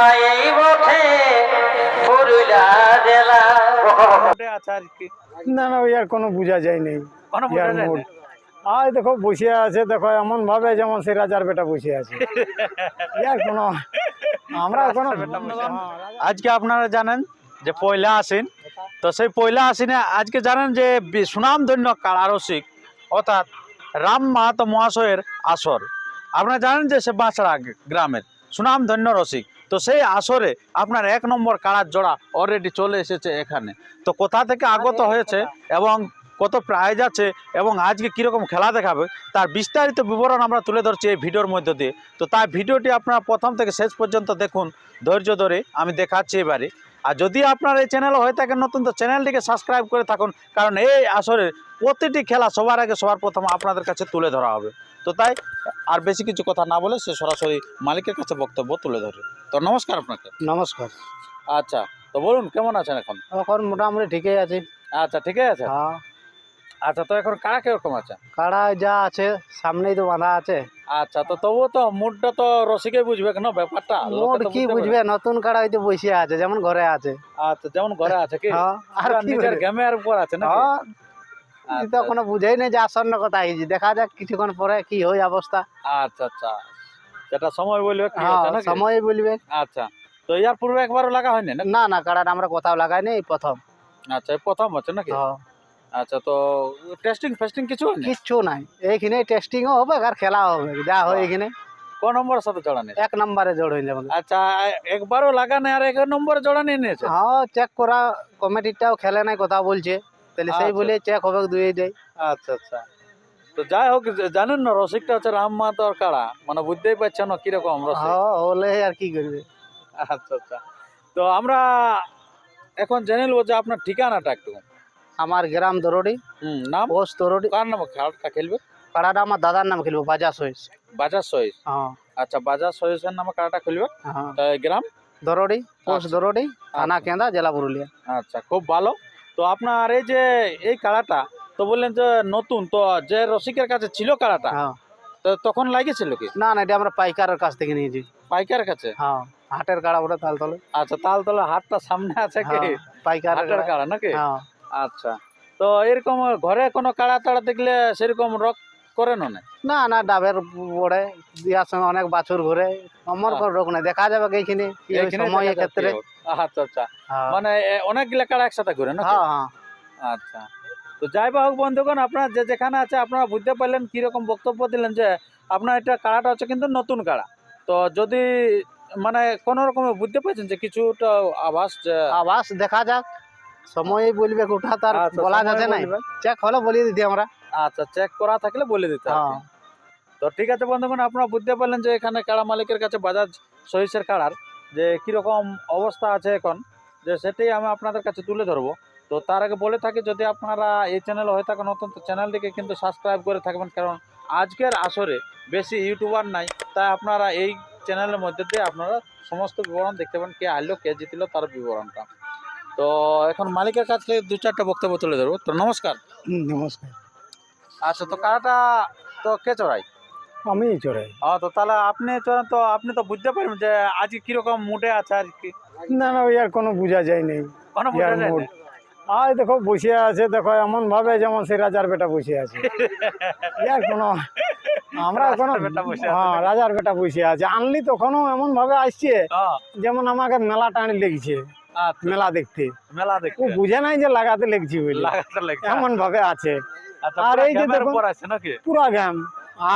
এই বটে পুরুলিয়া জেলা। আচ্ছা আর কি না না, ওই আর কোনো বোঝা যায় নেই। কোনো বোঝা যায় না। আর দেখো বসে আছে, দেখো এমন ভাবে যেমন সে রাজার বেটা বসে আছে। ইয়ার কোনো আমরা কোনো আজকে আপনারা জানেন যে পয়লা আশ্বিন, তো সেই পয়লা আশ্বিনে আজকে জানেন যে সুনামধন্য কাড়া রসিক অর্থাৎ রাম মাহাতো মহাশয়ের আসর। আপনারা জানেন যে সে বাঁচড়া গ্রামের সুনামধন্য রসিক, তো সেই আসরে আপনার 1 নম্বর কাড়ার জোড়া অলরেডি চলে এসেছে এখানে। তো কোথা থেকে আগত হয়েছে এবং কত প্রাইজ আছে এবং আজকে কীরকম খেলা দেখাবে তার বিস্তারিত বিবরণ আমরা তুলে ধরছি এই ভিডিওর মধ্য দিয়ে। তো তাই ভিডিওটি আপনারা প্রথম থেকে শেষ পর্যন্ত দেখুন, ধৈর্য ধরে আমি দেখাচ্ছি এবারে। আর যদি আপনার এই চ্যানেল হয়ে থাকে নতুন, তো চ্যানেলটিকে সাবস্ক্রাইব করে থাকুন, কারণ এই আসরের প্রতিটি খেলা সবার আগে সবার প্রথম আপনাদের কাছে তুলে ধরা হবে। তো তাই আর বেশি কিছু কথা না বলে সে সরাসরি মালিকের কাছে বক্তব্য তুলে ধরে। তো নমস্কার আপনাকে। নমস্কার। আচ্ছা, তো বলুন কেমন আছেন এখন? এখন মোটামুটি ঠিকই আছে। আচ্ছা, ঠিকই আছে। হ্যাঁ, আচ্ছা, তো এখন কারা কিরকম আছে? কাড়া যা আছে সামনেই তো বাঁধা আছে। আচ্ছা, তো তবুও তো মুডটা তো রসিকে বুঝবে কেন ব্যাপারটা, লোকে তো কি বুঝতে বুঝবে, নতুন কাড়া হইতে বসে আছে যেমন ঘরে আছে। পারবে। আচ্ছা, যেমন ঘরে আছে কি হ্যাঁ, আর পুরা কি নিজের বলবে? গেমের উপর আছে না? হ্যাঁ, আচ্ছা, তো কোনো বুঝাই নেই যে আসন্ন কথা হয়েছে, দেখা যাক কিছুক্ষণ পরে কি হয় অবস্থা। আচ্ছা, আচ্ছা, যেটা সময় বলবে কি হ্যাঁ, হচ্ছে নাকি? সময় বলবে। আচ্ছা, তো ইয়ার পূর্বে একবারও লাগা হয়নি না? না না, কাড়াটা আমরা কোথাও লাগাই নাই, এই প্রথম। আচ্ছা, এই প্রথম হচ্ছে নাকি? হ্যাঁ, আচ্ছা, তো টেস্টিং ফেস্টিং কিছু হয়নি? কিচ্ছু নাই, এইখানে টেস্টিংও হবে আর খেলা হবে, যা হয় এখানে কোন নম্বরের সাথে জড়া নিয়েছে? 1 নম্বরে জোড় হয়ে যাবে। আচ্ছা, একবারও লাগা নেই আর 1 নম্বরে জড়া নিয়ে নিয়েছে? হ্যাঁ, চেক করা কমিটিটাও খেলে নাই কথা বলছে, তাহলে সেই আচ্ছা। বলে চেক হবে দুই দেয়। আচ্ছা, আচ্ছা, তো যাই হোক, জানেন না রসিকটা হচ্ছে রাম মাহাতোর কাড়া, মানে বুঝতেই পারছেন না কিরকম রসিক। হ্যাঁ, হলে আর কি করবে। আচ্ছা, আচ্ছা, তো আমরা এখন জেনে নেবো যে আপনার ঠিকানাটা একটু। আমার গ্রাম দরড়ি, নাম? পোস্ট দরড়ি। কার নাম খেলাটা খেলবে? কাড়াটা আমার দাদার নাম খেলবো, বাজাজ হয়েছে। বাজাজ সহিস। হ্যাঁ আচ্ছা, বাজাজ সহিসের নামে কাড়াটা খেলবে। হ্যাঁ, গ্রাম? দরড়ি, পোস্ট আচ্ছা। দরড়ি, থানা কেন্দা, জেলা পুরুলিয়া। আচ্ছা, খুব ভালো। তো আপনার এই যে এই কাড়াটা তো বললেন যে নতুন, তো যে রসিকের কাছে ছিল কাড়াটা হ্যাঁ, তো তখন লাগিয়েছিল কি? না না, এটা আমরা পাইকারের কাছ থেকে নিয়েছি। পাইকারের কাছে? হ্যাঁ, হাটের কাড়া ওটা তালতলে। আচ্ছা, তাহলে হাটটা সামনে আছে কি? হ্যাঁ, পাইকারের হাটের কাড়া। কাড়া নাকি? হ্যাঁ, আচ্ছা, তো এরকম ঘরে কোনো কাড়া টাড়া দেখলে সেরকম রক করেন না? না না, ডাবের পড়ে দেওয়ার সময় অনেক বাছুর ঘুরে, আমার কোনো রোগ নাই, দেখা যাবে এইখানে কি হয় এইখানে সময়ের দেখা যাক ক্ষেত্রে। কি হোক। আচ্ছা, আচ্ছা, হ্যাঁ মানে অনেকগুলা কাড়া একসাথে ঘুরে না? হ্যাঁ হ্যাঁ, আচ্ছা, তো যাই বা হোক বন্ধুগণ, আপনারা যে যেখানে আছে আপনারা বুঝতে পারলেন কিরকম বক্তব্য দিলেন যে আপনার এটা কাড়াটা হচ্ছে কিন্তু নতুন কাড়া। তো যদি মানে কোনো রকমে বুঝতে পারছেন যে কিছুটা আভাস যে আবাস দেখা যাক, সময় বলবে কোথা তার আচ্ছা, বলা সময় যাচ্ছে নাই, বলবে। চেক হলে বলিয়ে দিতে আমরা। আচ্ছা, চেক করা থাকলে বলে দিতে হবে। হ্যাঁ, তো ঠিক আছে বন্ধুগণ, আপনারা বুঝতে পারলেন যে এখানে কাড়া মালিকের কাছে বাজাজ সহিসের কাড়ার যে কীরকম অবস্থা আছে এখন, যে সেটাই আমি আপনাদের কাছে তুলে ধরবো। তো তার আগে বলে থাকি, যদি আপনারা এই চ্যানেল হয়ে থাকেন নতুন, তো চ্যানেলটিকে কিন্তু সাবস্ক্রাইব করে থাকবেন, কারণ আজকের আসরে বেশি ইউটিউবার নাই, তাই আপনারা এই চ্যানেলের মধ্যে দিয়ে আপনারা সমস্ত বিবরণ দেখতে পাবেন, কে আসলো কে জিতলো তার বিবরণটা। তো এখন মালিকের কাছ থেকে 2-4টা বক্তব্য তুলে ধরবো। তো নমস্কার। নমস্কার। আচ্ছা, তো কাড়াটা তো কে চড়াই? আমি চড়াই। তো তাহলে আপনি চলেন, তো আপনি তো বুঝতে পারবেন যে আজকে কিরকম মুডে আছে আর কি। না না, ওই আর কোনো বোঝা যায় নেই। কোনো ইয়ার বোঝা যায় মুড না? আজ দেখো বসে আছে, দেখো এমন ভাবে যেমন সে রাজার বেটা বসে আছে। ইয়ার কোনো আমরা কোনো রাজার বেটা বসে আছে হ্যাঁ, নাকি? রাজার বেটা বসে আছে, আনলি তখনও এমন ভাবে আসছে হ্যাঁ, যেমন আমাকে মেলা টানি লেগেছে, আচ্ছা, মেলা দেখতে। মেলা ও দেখতে বুঝে নাই যে লাগাতে লেগছি বলে, লাগাতে লাগছে। এমন ভাবে আছে। আচ্ছা, আর পুরা এই যে গেমের দেখুন, উপর আছে নাকি? পুরা গেম।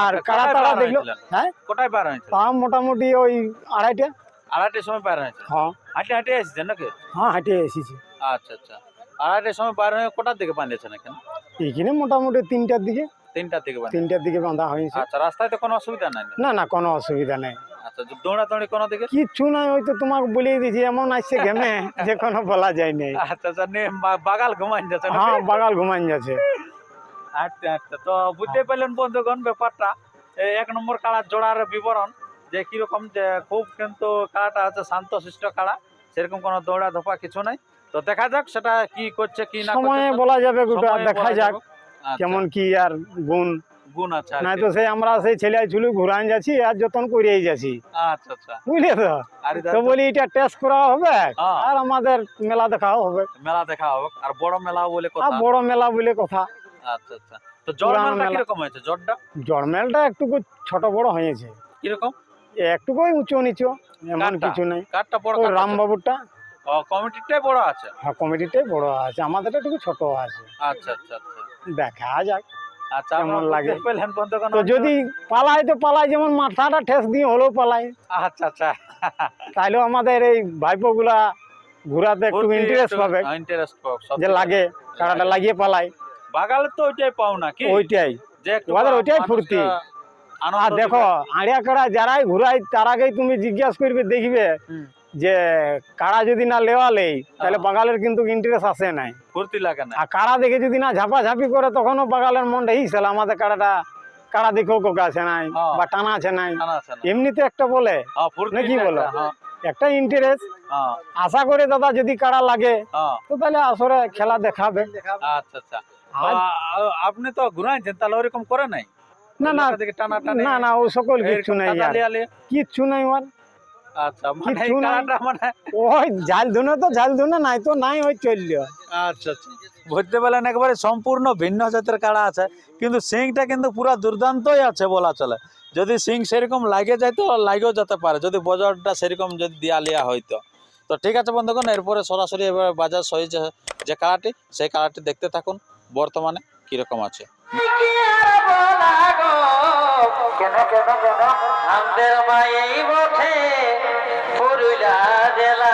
আর আচ্ছা, কাড়া কোথায় তাড়া বার দেখলো। হয়েছিলেন? হ্যাঁ, কোথায় বার হয়েছে? তা মোটামুটি ওই 2:30টা। 2:30টার সময় বার হয়েছে? হ্যাঁ হাঁটে হাঁটে এসেছেন নাকি? হ্যাঁ, হাঁটে এসেছি। আচ্ছা, আচ্ছা, 2:30টার সময় বার হয়ে কোটার দিকে বাঁধিয়েছেন এখানে? এইখানে মোটামুটি 3টার দিকে। 3টার দিকে বাঁধে। 3টার দিকে বাঁধা হয়েছে। আচ্ছা, রাস্তায় তো কোনো অসুবিধা নাই? না না, কোনো অসুবিধা নেই, আচ্ছা, দৌড়াদৌড়ি কোনো দিকে? কিচ্ছু নাই। ওই তো তোমাকে বলিয়ে দিয়েছি, এমন আসছে গেমে যে কোনো বলা যায় নাই। আচ্ছা, আচ্ছা, বাগাল ঘুমাই যাচ্ছে নাকি? হ্যাঁ, বাগাল ঘুমান যাচ্ছে। আচ্ছা, আচ্ছা, তো বুঝতে পারলেন বন্ধুগণ ব্যাপারটা, এই 1 নম্বর কাড়ার জোড়ার বিবরণ যে কিরকম, যে খুব কিন্তু কাড়াটা হচ্ছে শান্তশিষ্ট কাড়া, সেরকম কোনো দৌড়া ধোপা কিছু নাই। তো দেখা যাক সেটা কি করছে কি না করছে, সময়ে তো বলা যাবে, গোটা সময়ে দেখা বলা যাক যাবে। আচ্ছা, কেমন কি আর গুণ। গুণ আছে আর নাই কি। তো সেই আমরা সেই ছেলে ছুলু ঘুরান যাচ্ছি আর যতন করিয়েই যাচ্ছি, আচ্ছা আচ্ছা। বুঝলে তো। আর তো বলি এটা টেস্ট করা হবে হ্যাঁ। আর আমাদের মেলা দেখাও হবে, মেলা দেখা হবে আর বড় মেলা বলে আর কথা। বড় মেলা বলে কথা। আচ্ছা আচ্ছা। তো জ্বর পুরানো মেলাটা মেলা। কিরকম হয়েছে? জ্বরটা জড়মেলটা একটু ছোট বড় হয়েছে, কিরকম? একটুকুই উঁচু নিচু, এমন কাঠটা? কিছু নেই। কাঠটা বড়? ওই কাঠটা ছোট? রামবাবুরটা কমিটিটাই বড় আছে। হ্যাঁ কমিটিটাই বড় আছে, আমাদেরটা একটু ছোট আছে। আচ্ছা আচ্ছা আচ্ছা। দেখা যাক আচ্ছা কেমন কেমন লাগে। লাগে পেলেন বন্ধুগণ? তো যদি পালাই তো পালাই, যেমন মাথাটা ঠেস দিয়ে হলেও পালাই, আচ্ছা আচ্ছা। তাইলেও আমাদের এই ভাইপো গুলা ঘুরাতে একটু ইন্টারেস্ট পাবে, ইন্টারেস্ট পাবে সত্যি। যে লাগে কাড়াটা লাগিয়ে পালাই, বাগালে তো ওইটাই পাও না কি? ওইটাই যে একটু ওদের ওইটাই মানুষকে ফুর্তি। আনন্দ আর দেখো আড়িয়া কাড়া যারাই ঘুরাই তার আগেই তুমি জিজ্ঞাসা করবে, দেখবে হুম। যে কাড়া যদি না লেওয়া লেই তাহলে হ্যাঁ। বাগালের কিন্তু ইন্টারেস্ট আসে নাই। ফুর্তি লাগে না। আর কাড়া দেখে যদি না ঝাপাঝাপি করে তখনও বাগালের মনটা হিসেলে আমাদের কাড়াটা কাড়া দেখেও কোকা আছে নাই হ্যাঁ। বা টানা আছে নাই, না, না, না। এমনিতে একটা বলে হ্যাঁ, ফুর্তি নাকি একটা, বলো? হ্যাঁ, একটা ইন্টারেস্ট। হ্যাঁ, আশা করে দাদা যদি কাড়া লাগে হ্যাঁ। তো তাহলে আসরে খেলা দেখাবে। আচ্ছা আচ্ছা। আজ- আপনি তো ঘুরাইছেন, তাহলে ওরকম করে নাই? না না লোকের দিকে টানা টানি, না না ও সকল কিচ্ছু এরকম নাই কাদা আর, লিয়ালি? কিচ্ছু নাই আর। আচ্ছা, মানে এই কিচ্ছু নাই। কাড়াটা মানে ওই ঝাল ধুনে তো ঝাল ধুনে, নাই তো নাই, ওই চললো। আচ্ছা আচ্ছা। বুঝতে পারলেন, একবারে সম্পূর্ণ ভিন্ন জাতের কাড়া আছে, কিন্তু সিংটা কিন্তু পুরো দুর্দান্তই আছে বলা চলে। যদি সিং সেরকম লাগে যায় তো লাগেও যেতে পারে, যদি বাজারটা সেরকম যদি দিয়া লিয়া হয়তো। তো ঠিক আছে বন্ধুগণ, এরপরে সরাসরি এবার বাজার সহি যে কাড়াটি, সেই কাড়াটি দেখতে থাকুন বর্তমানে কিরকম আছে। কি আর বলা গো, কেন কেন কেন আমাদের মায়েই বটে পুরুলিয়া জেলা,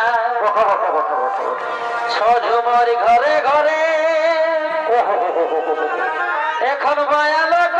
সজুমর ঘরে ঘরে এখন মায়া লোক